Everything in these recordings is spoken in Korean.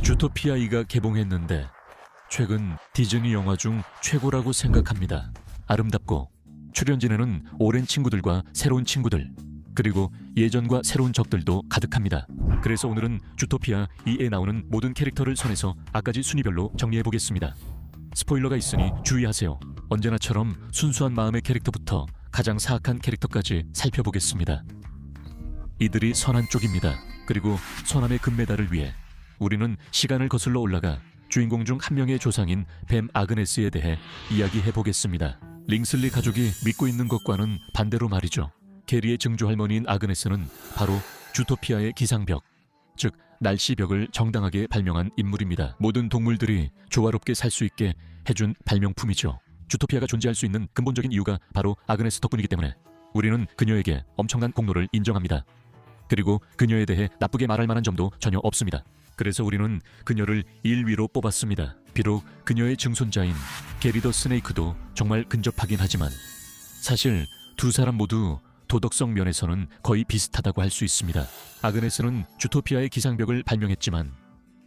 주토피아2가 개봉했는데 최근 디즈니 영화 중 최고라고 생각합니다. 아름답고 출연진에는 오랜 친구들과 새로운 친구들, 그리고 예전과 새로운 적들도 가득합니다. 그래서 오늘은 주토피아 2에 나오는 모든 캐릭터를 손에서 악까지 순위별로 정리해보겠습니다. 스포일러가 있으니 주의하세요. 언제나처럼 순수한 마음의 캐릭터부터 가장 사악한 캐릭터까지 살펴보겠습니다. 이들이 선한 쪽입니다. 그리고 선함의 금메달을 위해 우리는 시간을 거슬러 올라가 주인공 중 한 명의 조상인 뱀 아그네스에 대해 이야기해보겠습니다. 링슬리 가족이 믿고 있는 것과는 반대로 말이죠. 게리의 증조할머니인 아그네스는 바로 주토피아의 기상벽, 즉 날씨벽을 정당하게 발명한 인물입니다. 모든 동물들이 조화롭게 살 수 있게 해준 발명품이죠. 주토피아가 존재할 수 있는 근본적인 이유가 바로 아그네스 덕분이기 때문에 우리는 그녀에게 엄청난 공로를 인정합니다. 그리고 그녀에 대해 나쁘게 말할 만한 점도 전혀 없습니다. 그래서 우리는 그녀를 1위로 뽑았습니다. 비록 그녀의 증손자인 게리 더 스네이크도 정말 근접하긴 하지만 사실 두 사람 모두 도덕성 면에서는 거의 비슷하다고 할 수 있습니다. 아그네스는 주토피아의 기상벽을 발명했지만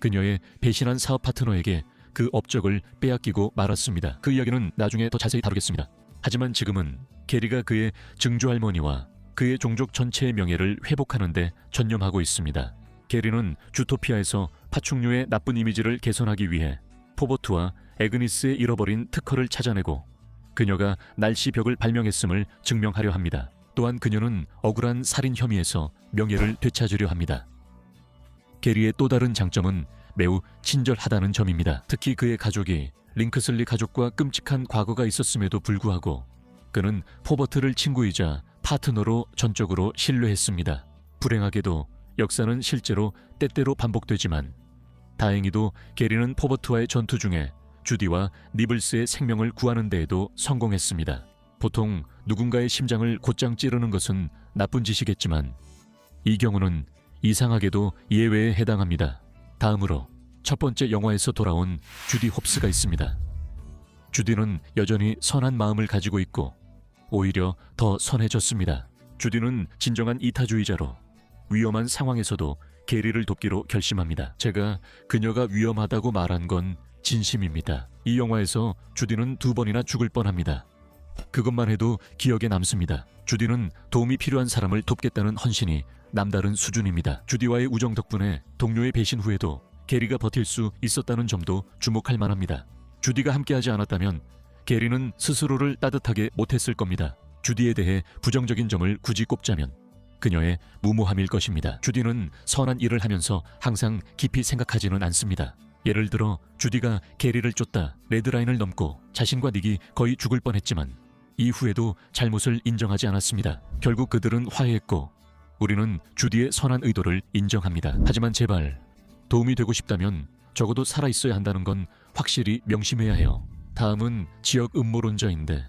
그녀의 배신한 사업 파트너에게 그 업적을 빼앗기고 말았습니다. 그 이야기는 나중에 더 자세히 다루겠습니다. 하지만 지금은 게리가 그의 증조할머니와 그의 종족 전체의 명예를 회복하는 데 전념하고 있습니다. 게리는 주토피아에서 파충류의 나쁜 이미지를 개선하기 위해 포버트와 에그니스의 잃어버린 특허를 찾아내고 그녀가 날씨벽을 발명했음을 증명하려 합니다. 또한 그녀는 억울한 살인 혐의에서 명예를 되찾으려 합니다. 게리의 또 다른 장점은 매우 친절하다는 점입니다. 특히 그의 가족이 링크슬리 가족과 끔찍한 과거가 있었음에도 불구하고 그는 포버트를 친구이자 파트너로 전적으로 신뢰했습니다. 불행하게도 역사는 실제로 때때로 반복되지만 다행히도 게리는 포버트와의 전투 중에 주디와 니블스의 생명을 구하는 데에도 성공했습니다. 보통 누군가의 심장을 곧장 찌르는 것은 나쁜 짓이겠지만 이 경우는 이상하게도 예외에 해당합니다. 다음으로 첫 번째 영화에서 돌아온 주디 홉스가 있습니다. 주디는 여전히 선한 마음을 가지고 있고 오히려 더 선해졌습니다. 주디는 진정한 이타주의자로 위험한 상황에서도 게리를 돕기로 결심합니다. 제가 그녀가 위험하다고 말한 건 진심입니다. 이 영화에서 주디는 2번이나 죽을 뻔합니다. 그것만 해도 기억에 남습니다. 주디는 도움이 필요한 사람을 돕겠다는 헌신이 남다른 수준입니다. 주디와의 우정 덕분에 동료의 배신 후에도 게리가 버틸 수 있었다는 점도 주목할 만합니다. 주디가 함께하지 않았다면 게리는 스스로를 따뜻하게 못했을 겁니다. 주디에 대해 부정적인 점을 굳이 꼽자면 그녀의 무모함일 것입니다. 주디는 선한 일을 하면서 항상 깊이 생각하지는 않습니다. 예를 들어 주디가 게리를 쫓다 레드라인을 넘고 자신과 닉이 거의 죽을 뻔했지만 이후에도 잘못을 인정하지 않았습니다. 결국 그들은 화해했고 우리는 주디의 선한 의도를 인정합니다. 하지만 제발 도움이 되고 싶다면 적어도 살아있어야 한다는 건 확실히 명심해야 해요. 다음은 지역 음모론자인데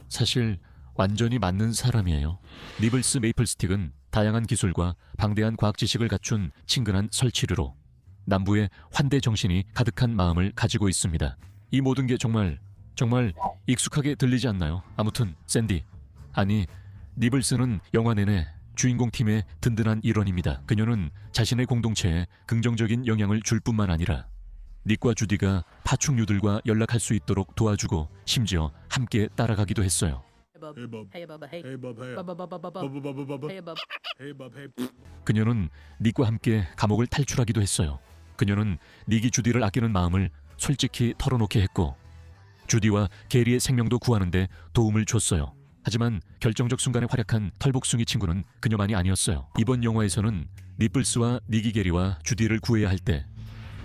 사실 완전히 맞는 사람이에요. 니블스 메이플스틱은 다양한 기술과 방대한 과학 지식을 갖춘 친근한 설치류로 남부의 환대 정신이 가득한 마음을 가지고 있습니다. 이 모든 게 정말 익숙하게 들리지 않나요? 아무튼 샌디, 아니 니블스는 영화 내내 주인공 팀의 든든한 일원입니다. 그녀는 자신의 공동체에 긍정적인 영향을 줄 뿐만 아니라 닉과 주디가 파충류들과 연락할 수 있도록 도와주고 심지어 함께 따라가기도 했어요. 그녀는 닉과 함께 감옥을 탈출하기도 했어요. 그녀는 닉이 주디를 아끼는 마음을 솔직히 털어놓게 했고 주디와 게리의 생명도 구하는데 도움을 줬어요. 하지만 결정적 순간에 활약한 털복숭이 친구는 그녀만이 아니었어요. 이번 영화에서는 니플스와 닉이 게리와 주디를 구해야 할 때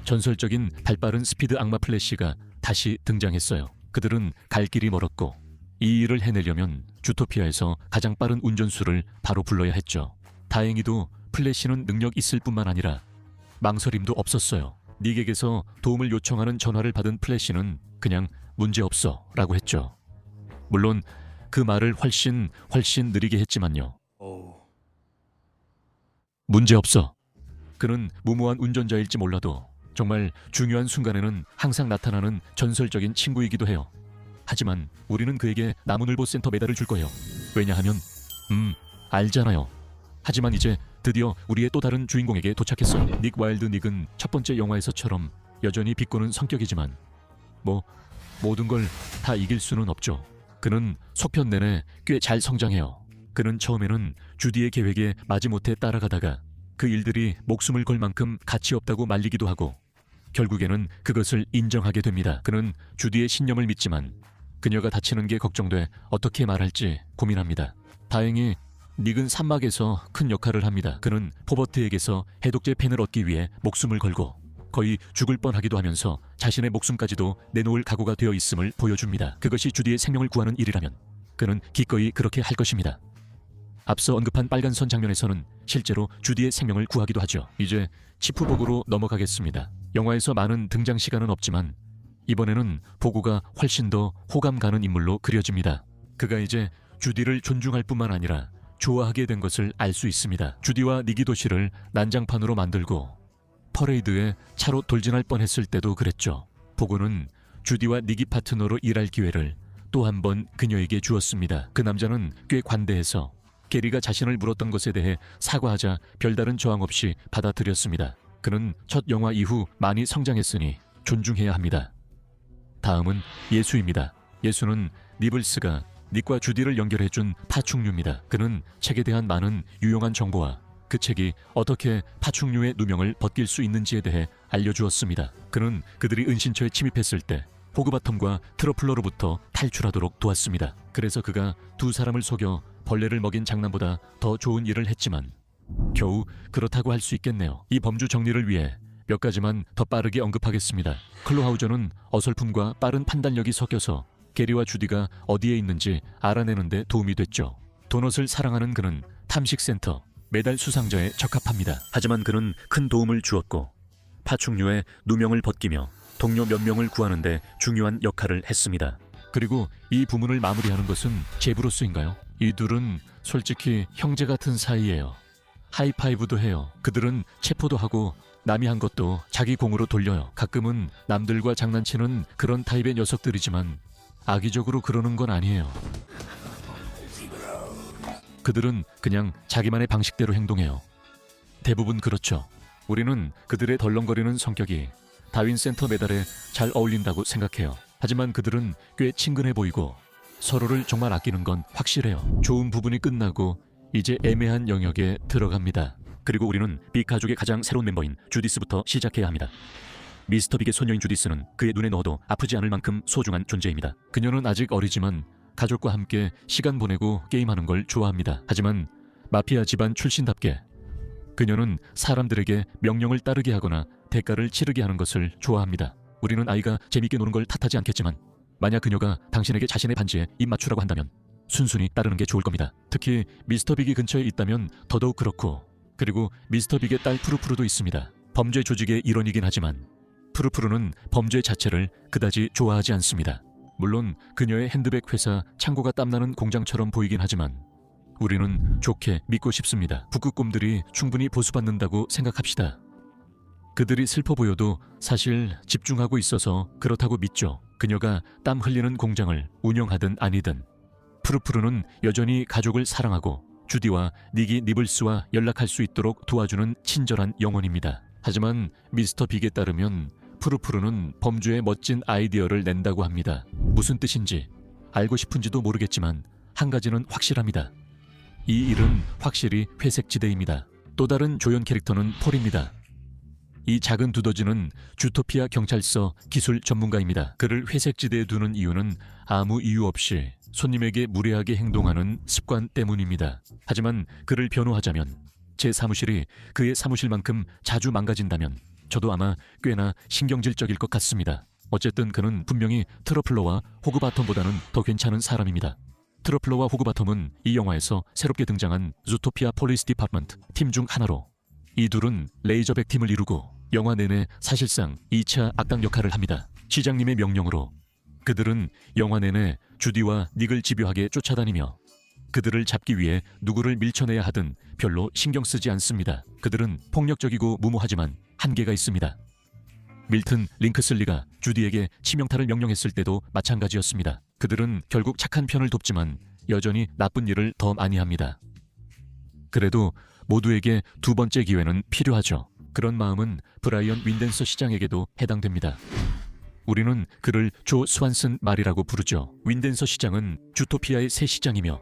전설적인 발빠른 스피드 악마 플래시가 다시 등장했어요. 그들은 갈 길이 멀었고 이 일을 해내려면 주토피아에서 가장 빠른 운전수를 바로 불러야 했죠. 다행히도 플래시는 능력 있을 뿐만 아니라 망설임도 없었어요. 닉에게서 도움을 요청하는 전화를 받은 플래시는 그냥 문제없어 라고 했죠. 물론 그 말을 훨씬 느리게 했지만요. 문제없어. 그는 무모한 운전자일지 몰라도 정말 중요한 순간에는 항상 나타나는 전설적인 친구이기도 해요. 하지만 우리는 그에게 나무늘보 센터 메달을 줄 거예요. 왜냐하면 알잖아요. 하지만 이제 드디어 우리의 또 다른 주인공에게 도착했어요. 닉 와일드. 닉은 첫 번째 영화에서처럼 여전히 비꼬는 성격이지만 모든 걸 다 이길 수는 없죠. 그는 속편 내내 꽤 잘 성장해요. 그는 처음에는 주디의 계획에 마지못해 따라가다가 그 일들이 목숨을 걸 만큼 가치 없다고 말리기도 하고 결국에는 그것을 인정하게 됩니다. 그는 주디의 신념을 믿지만 그녀가 다치는 게 걱정돼 어떻게 말할지 고민합니다. 다행히 닉은 산막에서 큰 역할을 합니다. 그는 포버트에게서 해독제 펜을 얻기 위해 목숨을 걸고 거의 죽을 뻔하기도 하면서 자신의 목숨까지도 내놓을 각오가 되어 있음을 보여줍니다. 그것이 주디의 생명을 구하는 일이라면 그는 기꺼이 그렇게 할 것입니다. 앞서 언급한 빨간선 장면에서는 실제로 주디의 생명을 구하기도 하죠. 이제 치프복으로 넘어가겠습니다. 영화에서 많은 등장 시간은 없지만 이번에는 보고가 훨씬 더 호감 가는 인물로 그려집니다. 그가 이제 주디를 존중할 뿐만 아니라 좋아하게 된 것을 알 수 있습니다. 주디와 닉이 도시를 난장판으로 만들고 퍼레이드에 차로 돌진할 뻔했을 때도 그랬죠. 보고는 주디와 닉이 파트너로 일할 기회를 또 한 번 그녀에게 주었습니다. 그 남자는 꽤 관대해서 게리가 자신을 물었던 것에 대해 사과하자 별다른 저항 없이 받아들였습니다. 그는 첫 영화 이후 많이 성장했으니 존중해야 합니다. 다음은 예수입니다. 예수는 니블스가 닉과 주디를 연결해준 파충류입니다. 그는 책에 대한 많은 유용한 정보와 그 책이 어떻게 파충류의 누명을 벗길 수 있는지에 대해 알려주었습니다. 그는 그들이 은신처에 침입했을 때 호그바텀과 트러플러로부터 탈출하도록 도왔습니다. 그래서 그가 두 사람을 속여 벌레를 먹인 장난보다 더 좋은 일을 했지만 겨우 그렇다고 할 수 있겠네요. 이 범주 정리를 위해 몇 가지만 더 빠르게 언급하겠습니다. 클로하우저는 어설픔과 빠른 판단력이 섞여서 게리와 주디가 어디에 있는지 알아내는 데 도움이 됐죠. 도넛을 사랑하는 그는 탐식센터 메달 수상자에 적합합니다. 하지만 그는 큰 도움을 주었고 파충류의 누명을 벗기며 동료 몇 명을 구하는 데 중요한 역할을 했습니다. 그리고 이 부문을 마무리하는 것은 제브로스인가요? 이 둘은 솔직히 형제 같은 사이예요. 하이파이브도 해요. 그들은 체포도 하고 남이 한 것도 자기 공으로 돌려요. 가끔은 남들과 장난치는 그런 타입의 녀석들이지만 악의적으로 그러는 건 아니에요. 그들은 그냥 자기만의 방식대로 행동해요. 대부분 그렇죠. 우리는 그들의 덜렁거리는 성격이 다윈센터 메달에 잘 어울린다고 생각해요. 하지만 그들은 꽤 친근해 보이고 서로를 정말 아끼는 건 확실해요. 좋은 부분이 끝나고 이제 애매한 영역에 들어갑니다. 그리고 우리는 빅 가족의 가장 새로운 멤버인 주디스부터 시작해야 합니다. 미스터 빅의 소녀인 주디스는 그의 눈에 넣어도 아프지 않을 만큼 소중한 존재입니다. 그녀는 아직 어리지만 가족과 함께 시간 보내고 게임하는 걸 좋아합니다. 하지만 마피아 집안 출신답게 그녀는 사람들에게 명령을 따르게 하거나 대가를 치르게 하는 것을 좋아합니다. 우리는 아이가 재밌게 노는 걸 탓하지 않겠지만 만약 그녀가 당신에게 자신의 반지에 입 맞추라고 한다면 순순히 따르는 게 좋을 겁니다. 특히 미스터 빅이 근처에 있다면 더더욱 그렇고 그리고 미스터 빅의 딸 푸르푸르도 있습니다. 범죄 조직의 일원이긴 하지만 푸르푸르는 범죄 자체를 그다지 좋아하지 않습니다. 물론 그녀의 핸드백 회사 창고가 땀나는 공장처럼 보이긴 하지만 우리는 좋게 믿고 싶습니다. 북극곰들이 충분히 보수받는다고 생각합시다. 그들이 슬퍼 보여도 사실 집중하고 있어서 그렇다고 믿죠. 그녀가 땀 흘리는 공장을 운영하든 아니든 푸르푸르는 여전히 가족을 사랑하고 주디와 닉이 니블스와 연락할 수 있도록 도와주는 친절한 영혼입니다. 하지만 미스터 빅에 따르면 푸르푸르는 범죄의 멋진 아이디어를 낸다고 합니다. 무슨 뜻인지 알고 싶은지도 모르겠지만 한 가지는 확실합니다. 이 일은 확실히 회색지대입니다. 또 다른 조연 캐릭터는 폴입니다. 이 작은 두더지는 주토피아 경찰서 기술 전문가입니다. 그를 회색지대에 두는 이유는 아무 이유 없이 손님에게 무례하게 행동하는 습관 때문입니다. 하지만 그를 변호하자면 제 사무실이 그의 사무실만큼 자주 망가진다면 저도 아마 꽤나 신경질적일 것 같습니다. 어쨌든 그는 분명히 트러플러와 호그바텀보다는 더 괜찮은 사람입니다. 트러플러와 호그바텀은 이 영화에서 새롭게 등장한 주토피아 폴리스 디파트먼트 팀 중 하나로 이 둘은 레이저백 팀을 이루고 영화 내내 사실상 2차 악당 역할을 합니다. 시장님의 명령으로 그들은 영화 내내 주디와 닉을 집요하게 쫓아다니며 그들을 잡기 위해 누구를 밀쳐내야 하든 별로 신경 쓰지 않습니다. 그들은 폭력적이고 무모하지만 한계가 있습니다. 밀튼 링크슬리가 주디에게 치명타를 명령했을 때도 마찬가지였습니다. 그들은 결국 착한 편을 돕지만 여전히 나쁜 일을 더 많이 합니다. 그래도 모두에게 두 번째 기회는 필요하죠. 그런 마음은 브라이언 윈덴서 시장에게도 해당됩니다. 우리는 그를 조 스완슨 말이라고 부르죠. 윈덴서 시장은 주토피아의 새 시장이며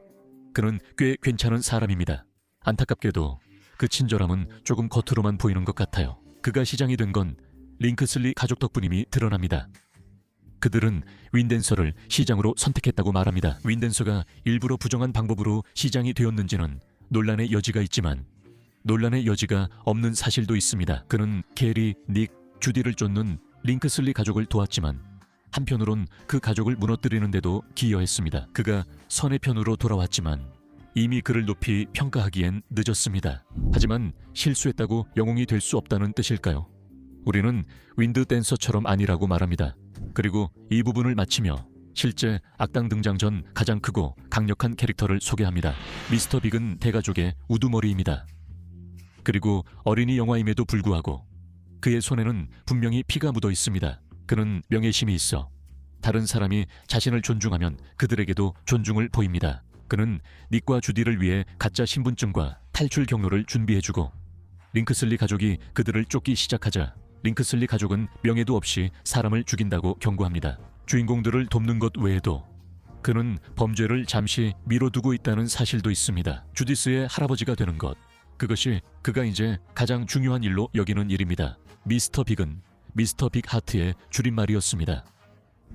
그는 꽤 괜찮은 사람입니다. 안타깝게도 그 친절함은 조금 겉으로만 보이는 것 같아요. 그가 시장이 된 건 링크슬리 가족 덕분임이 드러납니다. 그들은 윈덴서를 시장으로 선택했다고 말합니다. 윈덴서가 일부러 부정한 방법으로 시장이 되었는지는 논란의 여지가 있지만 논란의 여지가 없는 사실도 있습니다. 그는 게리, 닉, 주디를 쫓는 링크슬리 가족을 도왔지만 한편으론 그 가족을 무너뜨리는 데도 기여했습니다. 그가 선의 편으로 돌아왔지만 이미 그를 높이 평가하기엔 늦었습니다. 하지만 실수했다고 영웅이 될 수 없다는 뜻일까요? 우리는 윈드 댄서처럼 아니라고 말합니다. 그리고 이 부분을 마치며 실제 악당 등장 전 가장 크고 강력한 캐릭터를 소개합니다. 미스터 빅은 대가족의 우두머리입니다. 그리고 어린이 영화임에도 불구하고 그의 손에는 분명히 피가 묻어 있습니다. 그는 명예심이 있어 다른 사람이 자신을 존중하면 그들에게도 존중을 보입니다. 그는 닉과 주디를 위해 가짜 신분증과 탈출 경로를 준비해주고 링크슬리 가족이 그들을 쫓기 시작하자 링크슬리 가족은 명예도 없이 사람을 죽인다고 경고합니다. 주인공들을 돕는 것 외에도 그는 범죄를 잠시 미뤄두고 있다는 사실도 있습니다. 주디스의 할아버지가 되는 것, 그것이 그가 이제 가장 중요한 일로 여기는 일입니다. 미스터 빅은 미스터 빅 하트의 줄임말이었습니다.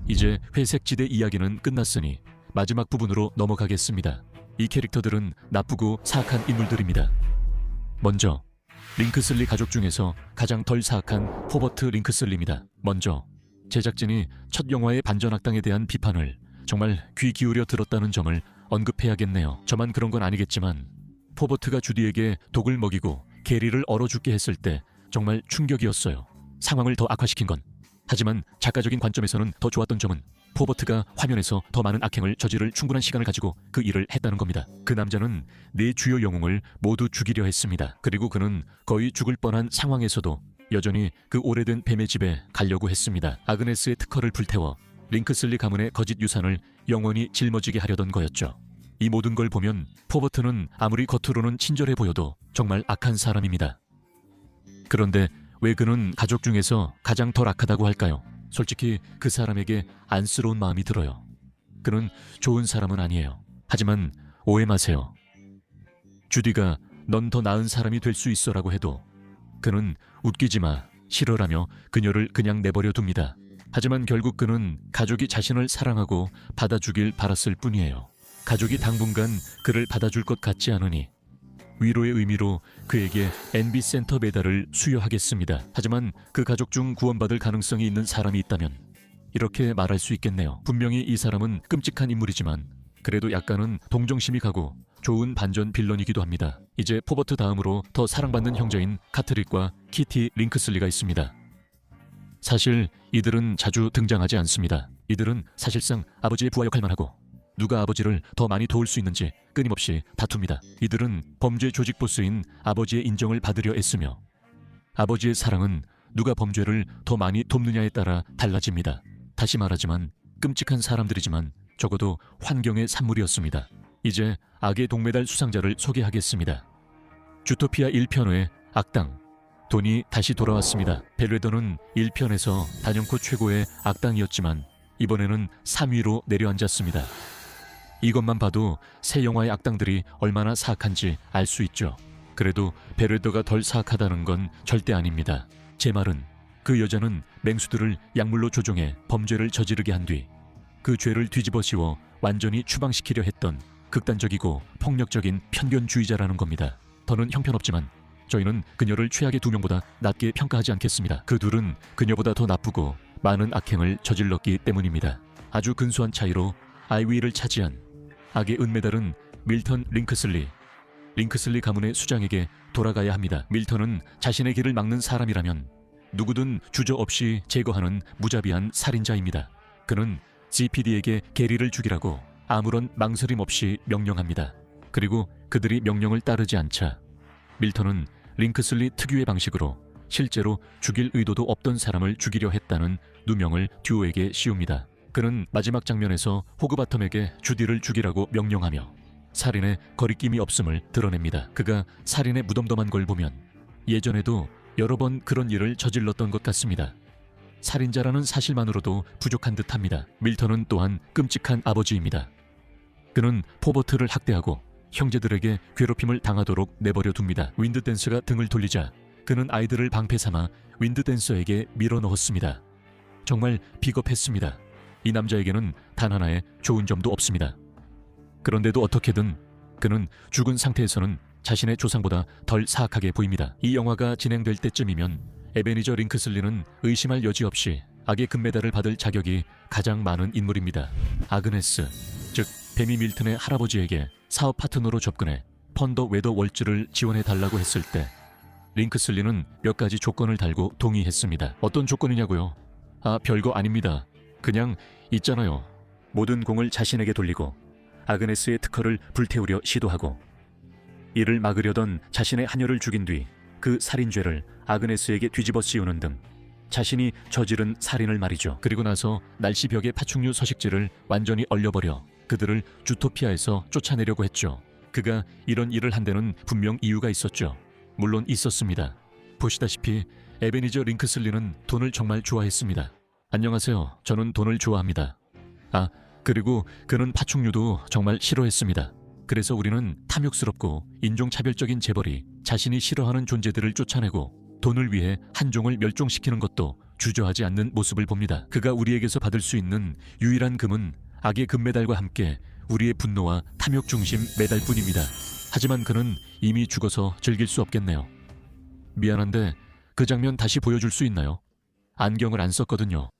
이제 회색지대 이야기는 끝났으니 마지막 부분으로 넘어가겠습니다. 이 캐릭터들은 나쁘고 사악한 인물들입니다. 먼저 링크슬리 가족 중에서 가장 덜 사악한 포버트 링크슬리입니다. 먼저 제작진이 첫 영화의 반전 악당에 대한 비판을 정말 귀 기울여 들었다는 점을 언급해야겠네요. 저만 그런 건 아니겠지만 포버트가 주디에게 독을 먹이고 게리를 얼어 죽게 했을 때 정말 충격이었어요. 상황을 더 악화시킨 건. 하지만 작가적인 관점에서는 더 좋았던 점은 포버트가 화면에서 더 많은 악행을 저지를 충분한 시간을 가지고 그 일을 했다는 겁니다. 그 남자는 네 주요 영웅을 모두 죽이려 했습니다. 그리고 그는 거의 죽을 뻔한 상황에서도 여전히 그 오래된 뱀의 집에 가려고 했습니다. 아그네스의 특허를 불태워 링크슬리 가문의 거짓 유산을 영원히 짊어지게 하려던 거였죠. 이 모든 걸 보면 포버트는 아무리 겉으로는 친절해 보여도 정말 악한 사람입니다. 그런데 왜 그는 가족 중에서 가장 덜 악하다고 할까요? 솔직히 그 사람에게 안쓰러운 마음이 들어요. 그는 좋은 사람은 아니에요. 하지만 오해 마세요. 주디가 넌 더 나은 사람이 될 수 있어라고 해도 그는 웃기지 마, 싫어라며 그녀를 그냥 내버려 둡니다. 하지만 결국 그는 가족이 자신을 사랑하고 받아주길 바랐을 뿐이에요. 가족이 당분간 그를 받아줄 것 같지 않으니 위로의 의미로 그에게 NB 센터 메달을 수여하겠습니다. 하지만 그 가족 중 구원받을 가능성이 있는 사람이 있다면 이렇게 말할 수 있겠네요. 분명히 이 사람은 끔찍한 인물이지만 그래도 약간은 동정심이 가고 좋은 반전 빌런이기도 합니다. 이제 포버트 다음으로 더 사랑받는 형제인 카트릭과 키티 링크슬리가 있습니다. 사실 이들은 자주 등장하지 않습니다. 이들은 사실상 아버지의 부하 역할만 하고 누가 아버지를 더 많이 도울 수 있는지 끊임없이 다툽니다. 이들은 범죄 조직 보스인 아버지의 인정을 받으려 애쓰며 아버지의 사랑은 누가 범죄를 더 많이 돕느냐에 따라 달라집니다. 다시 말하지만 끔찍한 사람들이지만 적어도 환경의 산물이었습니다. 이제 악의 동메달 수상자를 소개하겠습니다. 주토피아 1편의 악당 돈이 다시 돌아왔습니다. 벨웨더는 1편에서 단연코 최고의 악당이었지만 이번에는 3위로 내려앉았습니다. 이것만 봐도 새 영화의 악당들이 얼마나 사악한지 알 수 있죠. 그래도 벨웨더가 덜 사악하다는 건 절대 아닙니다. 제 말은 그 여자는 맹수들을 약물로 조종해 범죄를 저지르게 한 뒤 그 죄를 뒤집어 씌워 완전히 추방시키려 했던 극단적이고 폭력적인 편견주의자라는 겁니다. 더는 형편없지만 저희는 그녀를 최악의 두 명보다 낮게 평가하지 않겠습니다. 그 둘은 그녀보다 더 나쁘고 많은 악행을 저질렀기 때문입니다. 아주 근소한 차이로 아이위를 차지한 악의 은메달은 밀턴 링크슬리 가문의 수장에게 돌아가야 합니다. 밀턴은 자신의 길을 막는 사람이라면 누구든 주저없이 제거하는 무자비한 살인자입니다. 그는 GPD에게 게리를 죽이라고 아무런 망설임 없이 명령합니다. 그리고 그들이 명령을 따르지 않자 밀턴은 링크슬리 특유의 방식으로 실제로 죽일 의도도 없던 사람을 죽이려 했다는 누명을 듀오에게 씌웁니다. 그는 마지막 장면에서 호그바텀에게 주디를 죽이라고 명령하며 살인에 거리낌이 없음을 드러냅니다. 그가 살인에 무덤덤한 걸 보면 예전에도 여러 번 그런 일을 저질렀던 것 같습니다. 살인자라는 사실만으로도 부족한 듯합니다. 밀턴은 또한 끔찍한 아버지입니다. 그는 포버트를 학대하고 형제들에게 괴롭힘을 당하도록 내버려 둡니다. 윈드댄스가 등을 돌리자 그는 아이들을 방패 삼아 윈드댄서에게 밀어넣었습니다. 정말 비겁했습니다. 이 남자에게는 단 하나의 좋은 점도 없습니다. 그런데도 어떻게든 그는 죽은 상태에서는 자신의 조상보다 덜 사악하게 보입니다. 이 영화가 진행될 때쯤이면 에베니저 링크슬리는 의심할 여지 없이 악의 금메달을 받을 자격이 가장 많은 인물입니다. 아그네스, 즉 베미 밀턴의 할아버지에게 사업 파트너로 접근해 펀더 웨더 월즈를 지원해달라고 했을 때 링크슬리는 몇 가지 조건을 달고 동의했습니다. 어떤 조건이냐고요? 별거 아닙니다. 그냥 있잖아요. 모든 공을 자신에게 돌리고 아그네스의 특허를 불태우려 시도하고 이를 막으려던 자신의 하녀를 죽인 뒤 그 살인죄를 아그네스에게 뒤집어 씌우는 등 자신이 저지른 살인을 말이죠. 그리고 나서 날씨벽의 파충류 서식지를 완전히 얼려버려 그들을 주토피아에서 쫓아내려고 했죠. 그가 이런 일을 한 데는 분명 이유가 있었죠. 물론 있었습니다. 보시다시피 에베니저 링크슬리는 돈을 정말 좋아했습니다. 안녕하세요. 저는 돈을 좋아합니다. 그리고 그는 파충류도 정말 싫어했습니다. 그래서 우리는 탐욕스럽고 인종차별적인 재벌이 자신이 싫어하는 존재들을 쫓아내고 돈을 위해 한 종을 멸종시키는 것도 주저하지 않는 모습을 봅니다. 그가 우리에게서 받을 수 있는 유일한 금은 악의 금메달과 함께 우리의 분노와 탐욕 중심 메달뿐입니다. 하지만 그는 이미 죽어서 즐길 수 없겠네요. 미안한데 그 장면 다시 보여줄 수 있나요? 안경을 안 썼거든요.